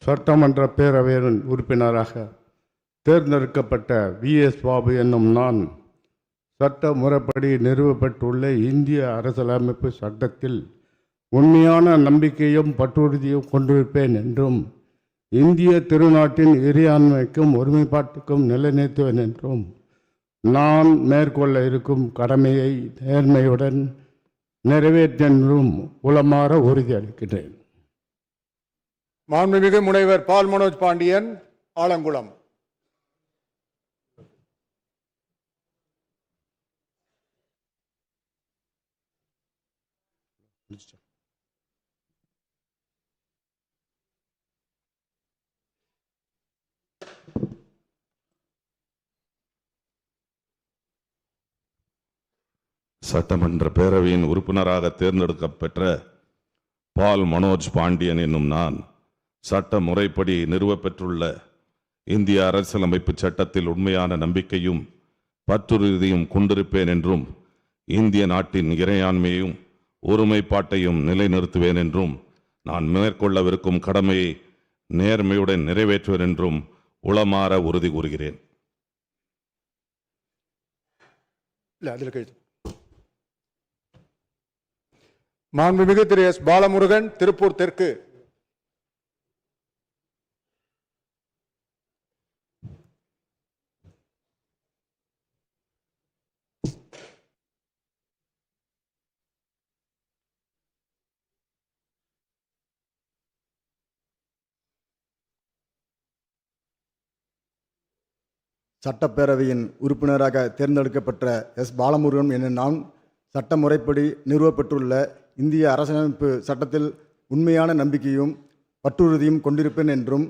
சட்டமன்ற பேரவையின் உறுப்பினராக தேர்ந்தெடுக்கப்பட்ட VS பாபு என்னும் நான் சட்ட முறைப்படி நிறுவப்பட்டுள்ள இந்திய அரசியலமைப்பு சட்டத்தில் உண்மையான நம்பிக்கையும் பற்றுறுதியும் கொண்டிருப்பேன் என்றும் இந்திய திருநாட்டின் இறையாண்மைக்கும் ஒருமைப்பாட்டுக்கும் நிலைநிறுத்துவேன் என்றும் நான் மேற்கொள்ள இருக்கும் கடமையை நேர்மையுடன் நிறைவேற்றென்றும் உளமாற உறுதியளிக்கிறேன். மாண்புமிகு முனைவர் பால் மனோஜ் பாண்டியன், ஆலங்குளம். சட்டமன்ற பேரவையின் உறுப்பினராக தேர்ந்தெடுக்கப்பெற்ற பால் மனோஜ் பாண்டியன் என்னும் நான் சட்ட முறைப்படி நிறுவப்பெற்றுள்ள இந்திய அரசியலமைப்பு சட்டத்தில் உண்மையான நம்பிக்கையும் பற்றுறுதியும் கொண்டிருப்பேன் என்றும் இந்திய நாட்டின் இறையாண்மையும் ஒருமைப்பாட்டையும் நிலைநிறுத்துவேன் என்றும் நான் மேற்கொள்ளவிருக்கும் கடமையை நேர்மையுடன் நிறைவேற்றுவேன் என்றும் உளமாற உறுதி கூறுகிறேன். மாண்புமிகு திரு S. பாலமுருகன், திருப்பூர் தெற்கு. சட்டப்பேரவையின் உறுப்பினராக தேர்ந்தெடுக்கப்பட்ட S. பாலமுருகன் என நான் சட்ட முறைப்படி நிறுவப்பட்டுள்ள இந்திய அரசியலமைப்பு சட்டத்தில் உண்மையான நம்பிக்கையும் பற்றுறுதியும் கொண்டிருப்பேன் என்றும்